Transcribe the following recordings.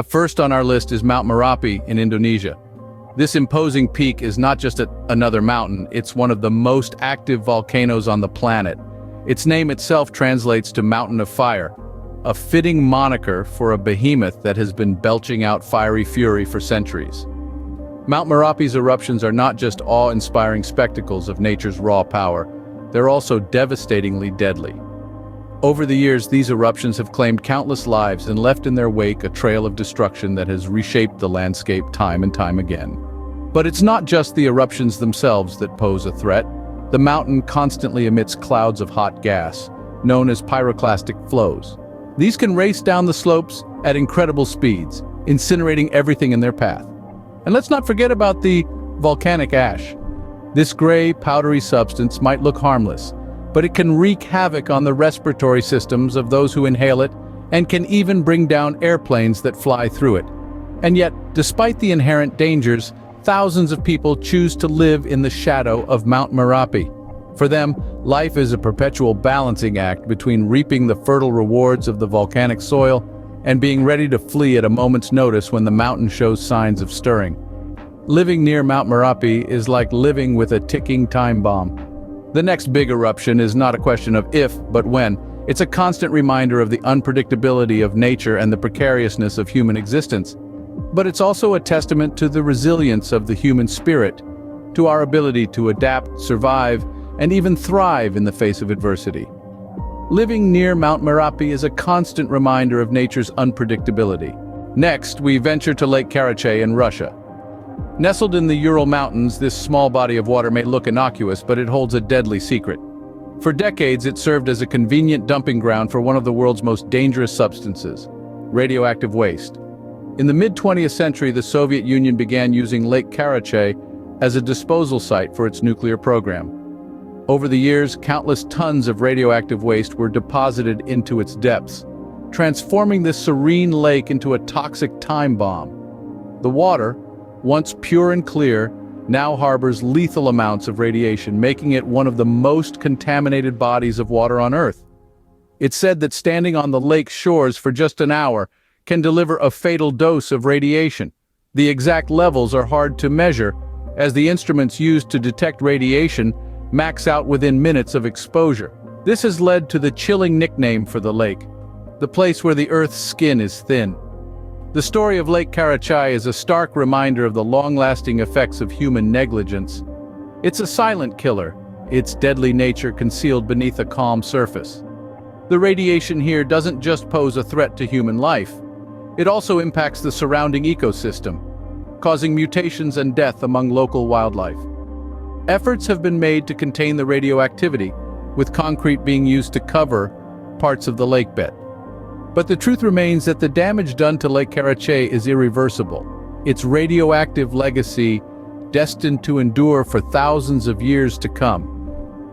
First on our list is Mount Merapi in Indonesia. This imposing peak is not just another mountain, it's one of the most active volcanoes on the planet. Its name itself translates to Mountain of Fire, a fitting moniker for a behemoth that has been belching out fiery fury for centuries. Mount Merapi's eruptions are not just awe-inspiring spectacles of nature's raw power, they're also devastatingly deadly. Over the years, these eruptions have claimed countless lives and left in their wake a trail of destruction that has reshaped the landscape time and time again. But it's not just the eruptions themselves that pose a threat. The mountain constantly emits clouds of hot gas, known as pyroclastic flows. These can race down the slopes at incredible speeds, incinerating everything in their path. And let's not forget about the volcanic ash. This gray, powdery substance might look harmless, but it can wreak havoc on the respiratory systems of those who inhale it and can even bring down airplanes that fly through it. And yet, despite the inherent dangers, thousands of people choose to live in the shadow of Mount Merapi. For them, life is a perpetual balancing act between reaping the fertile rewards of the volcanic soil and being ready to flee at a moment's notice when the mountain shows signs of stirring. Living near Mount Merapi is like living with a ticking time bomb. The next big eruption is not a question of if, but when. It's a constant reminder of the unpredictability of nature and the precariousness of human existence. But it's also a testament to the resilience of the human spirit, to our ability to adapt, survive, and even thrive in the face of adversity. Living near Mount Merapi is a constant reminder of nature's unpredictability. Next, we venture to Lake Karachay in Russia. Nestled in the Ural Mountains, this small body of water may look innocuous, but it holds a deadly secret. For decades, it served as a convenient dumping ground for one of the world's most dangerous substances, radioactive waste. In the mid-20th century, the Soviet Union began using Lake Karachay as a disposal site for its nuclear program. Over the years, countless tons of radioactive waste were deposited into its depths, transforming this serene lake into a toxic time bomb. The water, once pure and clear, now harbors lethal amounts of radiation, making it one of the most contaminated bodies of water on Earth. It's said that standing on the lake's shores for just an hour can deliver a fatal dose of radiation. The exact levels are hard to measure, as the instruments used to detect radiation max out within minutes of exposure. This has led to the chilling nickname for the lake, the place where the Earth's skin is thin. The story of Lake Karachay is a stark reminder of the long-lasting effects of human negligence. It's a silent killer, its deadly nature concealed beneath a calm surface. The radiation here doesn't just pose a threat to human life, it also impacts the surrounding ecosystem, causing mutations and death among local wildlife. Efforts have been made to contain the radioactivity, with concrete being used to cover parts of the lake bed. But the truth remains that the damage done to Lake Karachay is irreversible. Its radioactive legacy destined to endure for thousands of years to come.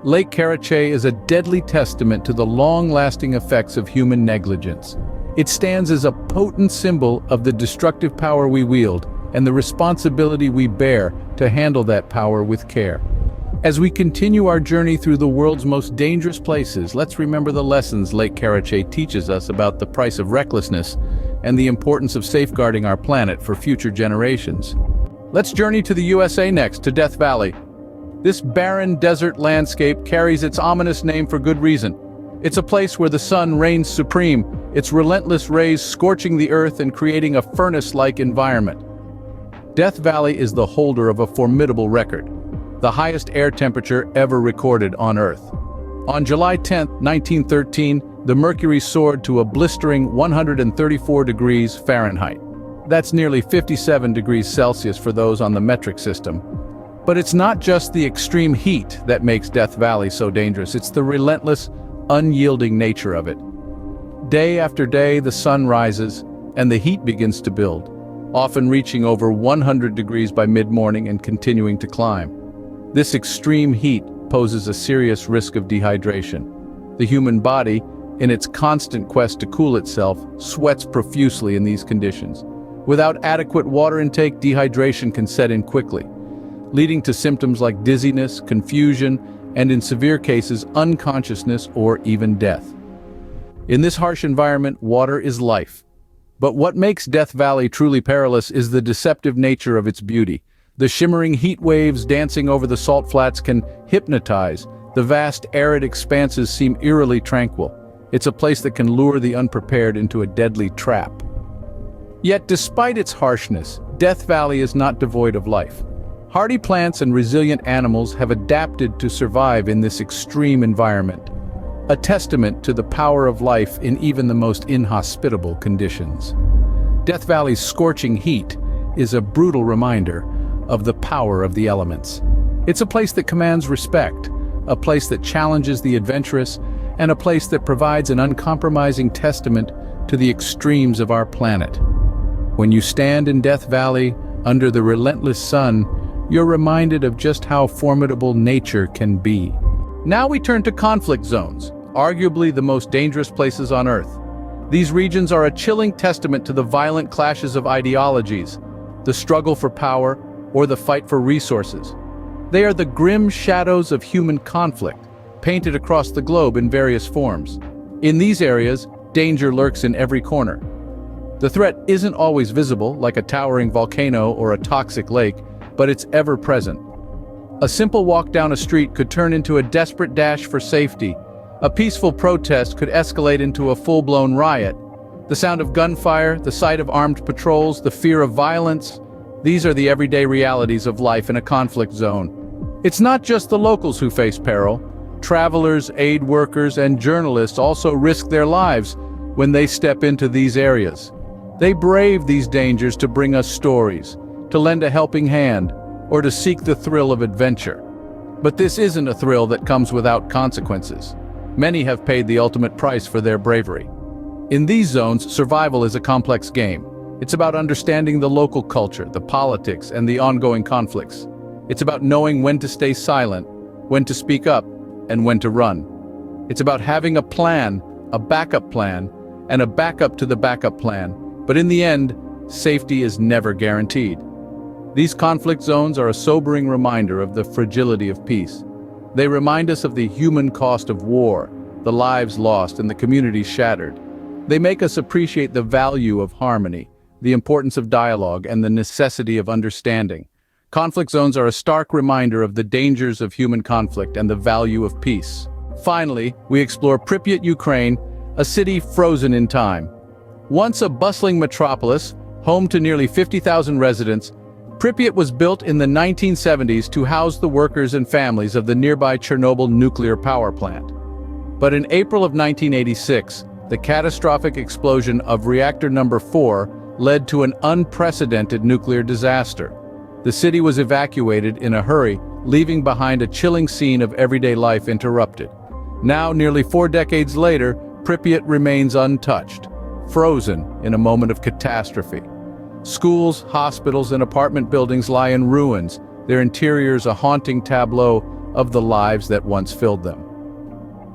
Lake Karachay is a deadly testament to the long-lasting effects of human negligence. It stands as a potent symbol of the destructive power we wield and the responsibility we bear to handle that power with care. As we continue our journey through the world's most dangerous places, let's remember the lessons Lake Karachay teaches us about the price of recklessness and the importance of safeguarding our planet for future generations. Let's journey to the USA next, to Death Valley. This barren desert landscape carries its ominous name for good reason. It's a place where the sun reigns supreme, its relentless rays scorching the earth and creating a furnace-like environment. Death Valley is the holder of a formidable record, the highest air temperature ever recorded on Earth. On July 10, 1913, the mercury soared to a blistering 134 degrees Fahrenheit. That's nearly 57 degrees Celsius for those on the metric system. But it's not just the extreme heat that makes Death Valley so dangerous, it's the relentless, unyielding nature of it. Day after day, the sun rises, and the heat begins to build, often reaching over 100 degrees by mid-morning and continuing to climb. This extreme heat poses a serious risk of dehydration. The human body, in its constant quest to cool itself, sweats profusely in these conditions. Without adequate water intake, dehydration can set in quickly, leading to symptoms like dizziness, confusion, and in severe cases, unconsciousness or even death. In this harsh environment, water is life. But what makes Death Valley truly perilous is the deceptive nature of its beauty. The shimmering heat waves dancing over the salt flats can hypnotize. The vast arid expanses seem eerily tranquil. It's a place that can lure the unprepared into a deadly trap. Yet despite its harshness, Death Valley is not devoid of life. Hardy plants and resilient animals have adapted to survive in this extreme environment, a testament to the power of life in even the most inhospitable conditions. Death Valley's scorching heat is a brutal reminder of the power of the elements. It's a place that commands respect, a place that challenges the adventurous, and a place that provides an uncompromising testament to the extremes of our planet. When you stand in Death Valley, under the relentless sun, you're reminded of just how formidable nature can be. Now we turn to conflict zones, arguably the most dangerous places on Earth. These regions are a chilling testament to the violent clashes of ideologies, the struggle for power, or the fight for resources. They are the grim shadows of human conflict, painted across the globe in various forms. In these areas, danger lurks in every corner. The threat isn't always visible, like a towering volcano or a toxic lake, but it's ever present. A simple walk down a street could turn into a desperate dash for safety. A peaceful protest could escalate into a full-blown riot. The sound of gunfire, the sight of armed patrols, the fear of violence, these are the everyday realities of life in a conflict zone. It's not just the locals who face peril. Travelers, aid workers, and journalists also risk their lives when they step into these areas. They brave these dangers to bring us stories, to lend a helping hand, or to seek the thrill of adventure. But this isn't a thrill that comes without consequences. Many have paid the ultimate price for their bravery. In these zones, survival is a complex game. It's about understanding the local culture, the politics, and the ongoing conflicts. It's about knowing when to stay silent, when to speak up, and when to run. It's about having a plan, a backup plan, and a backup to the backup plan. But in the end, safety is never guaranteed. These conflict zones are a sobering reminder of the fragility of peace. They remind us of the human cost of war, the lives lost and the communities shattered. They make us appreciate the value of harmony, the importance of dialogue, and the necessity of understanding. Conflict zones are a stark reminder of the dangers of human conflict and the value of peace. Finally, we explore Pripyat, Ukraine, a city frozen in time. Once a bustling metropolis, home to nearly 50,000 residents, Pripyat was built in the 1970s to house the workers and families of the nearby Chernobyl nuclear power plant. But in April of 1986, the catastrophic explosion of reactor number 4 led to an unprecedented nuclear disaster. The city was evacuated in a hurry, leaving behind a chilling scene of everyday life interrupted. Now, nearly 4 decades later, Pripyat remains untouched, frozen in a moment of catastrophe. Schools, hospitals, and apartment buildings lie in ruins, their interiors a haunting tableau of the lives that once filled them.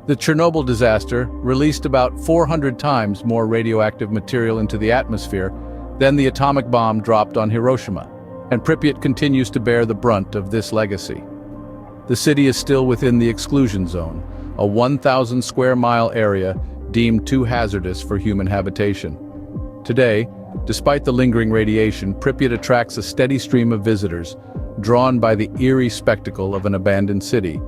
The Chernobyl disaster released about 400 times more radioactive material into the atmosphere than the atomic bomb dropped on Hiroshima, and Pripyat continues to bear the brunt of this legacy. The city is still within the exclusion zone, a 1,000 square mile area deemed too hazardous for human habitation. Today, despite the lingering radiation, Pripyat attracts a steady stream of visitors, drawn by the eerie spectacle of an abandoned city.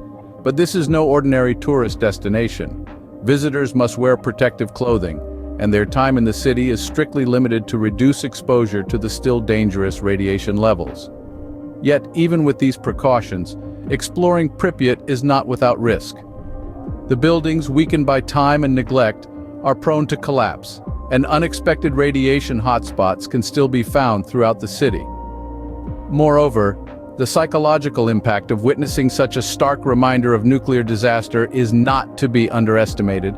But this is no ordinary tourist destination. Visitors must wear protective clothing, and their time in the city is strictly limited to reduce exposure to the still dangerous radiation levels. Yet, even with these precautions, exploring Pripyat is not without risk. The buildings, weakened by time and neglect, are prone to collapse, and unexpected radiation hotspots can still be found throughout the city. Moreover, the psychological impact of witnessing such a stark reminder of nuclear disaster is not to be underestimated.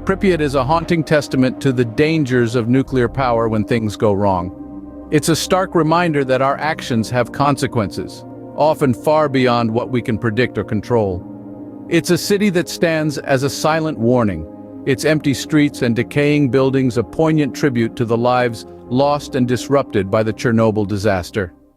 Pripyat is a haunting testament to the dangers of nuclear power when things go wrong. It's a stark reminder that our actions have consequences, often far beyond what we can predict or control. It's a city that stands as a silent warning, its empty streets and decaying buildings a poignant tribute to the lives lost and disrupted by the Chernobyl disaster.